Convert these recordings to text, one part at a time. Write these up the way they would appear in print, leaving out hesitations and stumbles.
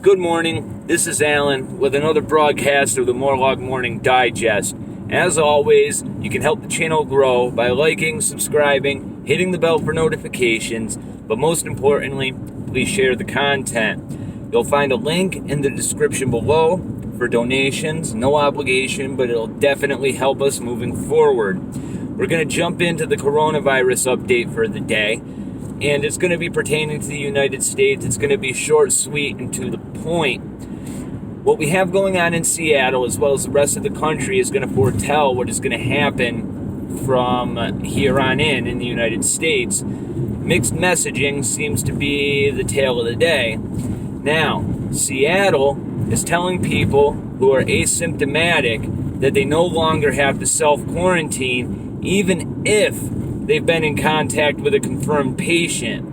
Good morning, this is Alan with another broadcast of the Morlog Morning Digest. As always, you can help the channel grow by liking, subscribing, hitting the bell for notifications, but most importantly, please share the content. You'll find a link in the description below for donations, no obligation, but it'll definitely help us moving forward. We're going to jump into the coronavirus update for the day. And it's going to be pertaining to the United States. It's going to be short, sweet, and to the point. What we have going on in Seattle, as well as the rest of the country, is going to foretell what is going to happen from here on in the United States. Mixed messaging seems to be the tale of the day. Now, Seattle is telling people who are asymptomatic that they no longer have to self-quarantine, even if they've been in contact with a confirmed patient.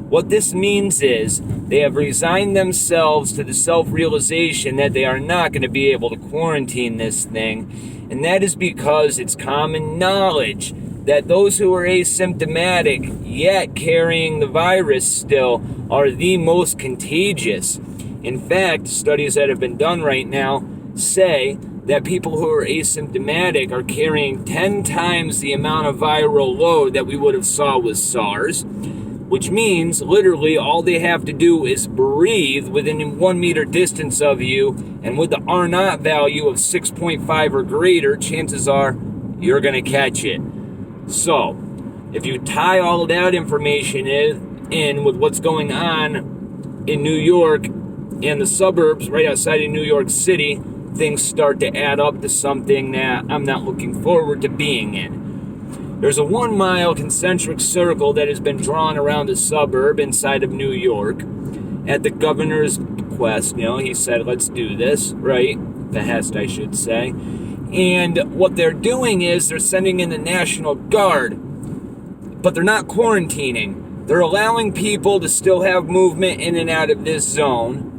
What this means is they have resigned themselves to the self-realization that they are not going to be able to quarantine this thing, and that is because it's common knowledge that those who are asymptomatic yet carrying the virus still are the most contagious. In fact, studies that have been done right now say that people who are asymptomatic are carrying 10 times the amount of viral load that we would have saw with SARS, which means literally all they have to do is breathe within 1 meter distance of you, and with the R0 value of 6.5 or greater, chances are you're going to catch it. So, if you tie all of that information in with what's going on in New York and the suburbs right outside of New York City, things start to add up to something that I'm not looking forward to being in. There's a 1 mile concentric circle that has been drawn around the suburb inside of New York at the governor's bequest. He said, let's do this, right? Behest, I should say. And what they're doing is they're sending in the National Guard, but they're not quarantining. They're allowing people to still have movement in and out of this zone,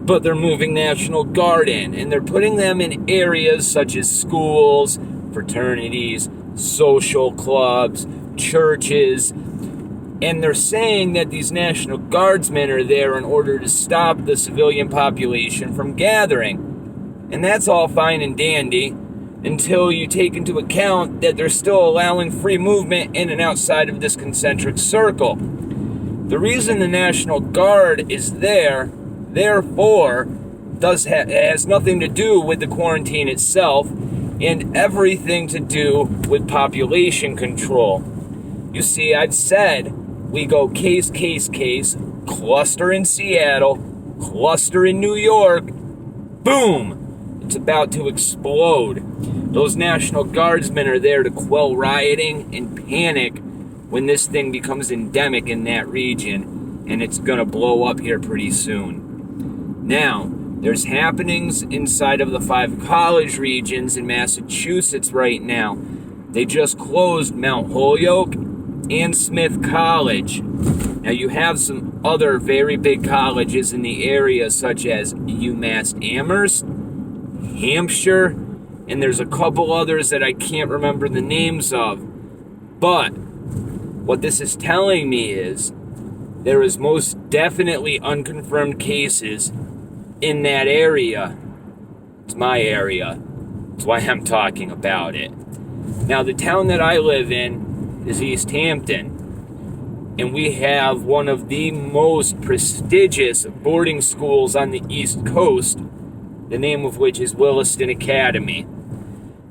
but they're moving National Guard in, and they're putting them in areas such as schools, fraternities, social clubs, churches, and they're saying that these National Guardsmen are there in order to stop the civilian population from gathering. And that's all fine and dandy until you take into account that they're still allowing free movement in and outside of this concentric circle. The reason the National Guard is there, therefore, has nothing to do with the quarantine itself and everything to do with population control. You see, I've said we go case, cluster in Seattle, cluster in New York, boom! It's about to explode. Those National Guardsmen are there to quell rioting and panic when this thing becomes endemic in that region, and it's going to blow up here pretty soon. Now, there's happenings inside of the 5 college regions in Massachusetts right now. They just closed Mount Holyoke and Smith College. Now, you have some other very big colleges in the area, such as UMass Amherst, Hampshire, and there's a couple others that I can't remember the names of. But what this is telling me is there is most definitely unconfirmed cases in that area. It's my area. That's why I'm talking about it. Now, the town that I live in is East Hampton, and we have one of the most prestigious boarding schools on the East Coast, the name of which is Williston Academy.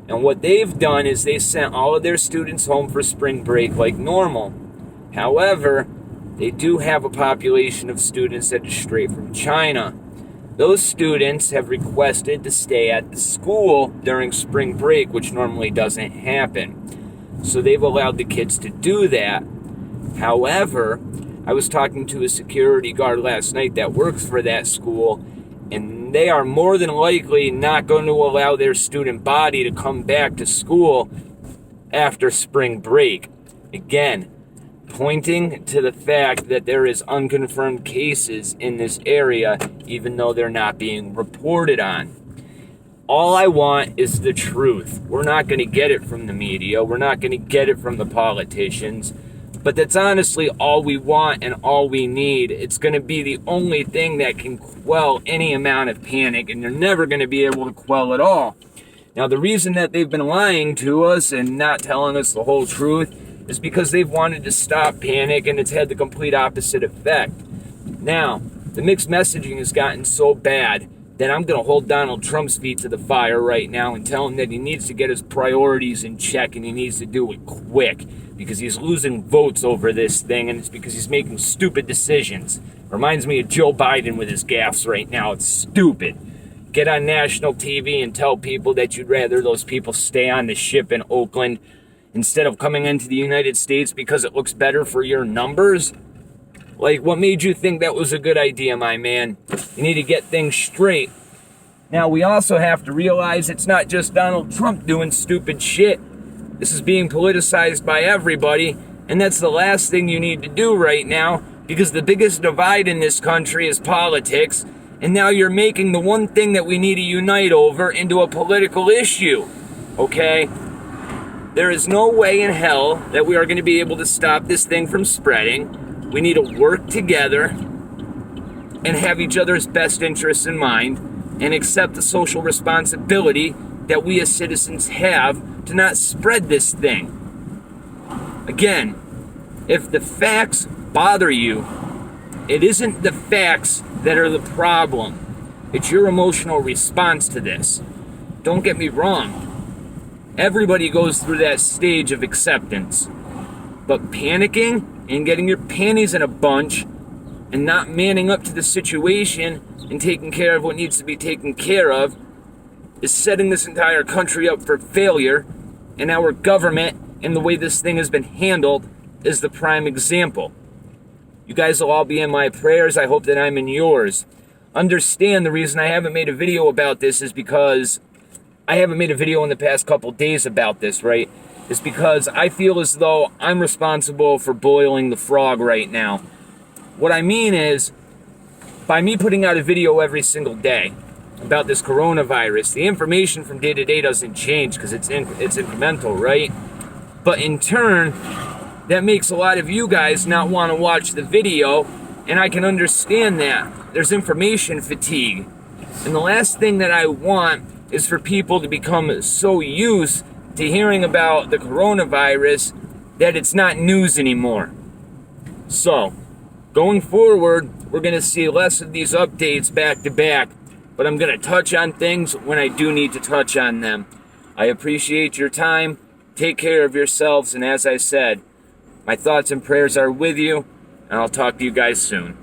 And what they've done is they sent all of their students home for spring break like normal. However, they do have a population of students that is straight from China. Those students have requested to stay at the school during spring break, which normally doesn't happen. So they've allowed the kids to do that. However, I was talking to a security guard last night that works for that school, and they are more than likely not going to allow their student body to come back to school after spring break. Again, pointing to the fact that there is unconfirmed cases in this area, even though they're not being reported on. All I want is the truth. We're not going to get it from the media. We're not going to get it from the politicians. But that's honestly all we want and all we need. It's going to be the only thing that can quell any amount of panic, and they're never going to be able to quell it all. Now, the reason that they've been lying to us and not telling us the whole truth is because they've wanted to stop panic, and it's had the complete opposite effect. Now, the mixed messaging has gotten so bad that I'm going to hold Donald Trump's feet to the fire right now and tell him that he needs to get his priorities in check, and he needs to do it quick, because he's losing votes over this thing, and it's because he's making stupid decisions. Reminds me of Joe Biden with his gaffes right now. It's stupid. Get on national TV and tell people that you'd rather those people stay on the ship in Oakland instead of coming into the United States because it looks better for your numbers. Like, what made you think that was a good idea, my man? You need to get things straight. Now, we also have to realize it's not just Donald Trump doing stupid shit. This is being politicized by everybody, and that's the last thing you need to do right now, because the biggest divide in this country is politics, and now you're making the one thing that we need to unite over into a political issue, okay? There is no way in hell that we are going to be able to stop this thing from spreading. We need to work together and have each other's best interests in mind and accept the social responsibility that we as citizens have to not spread this thing. Again, if the facts bother you, it isn't the facts that are the problem. It's your emotional response to this. Don't get me wrong. Everybody goes through that stage of acceptance. But panicking and getting your panties in a bunch and not manning up to the situation and taking care of what needs to be taken care of is setting this entire country up for failure, and our government and the way this thing has been handled is the prime example. You guys will all be in my prayers. I hope that I'm in yours. Understand the reason I haven't made a video about this is because I haven't made a video in the past couple days about this, right? It's because I feel as though I'm responsible for boiling the frog right now. What I mean is, by me putting out a video every single day about this coronavirus, the information from day to day doesn't change because it's incremental, right? But in turn, that makes a lot of you guys not want to watch the video, and I can understand that. There's information fatigue. And the last thing that I want is for people to become so used to hearing about the coronavirus that it's not news anymore. So, going forward, we're going to see less of these updates back to back, but I'm going to touch on things when I do need to touch on them. I appreciate your time. Take care of yourselves, and as I said, my thoughts and prayers are with you, and I'll talk to you guys soon.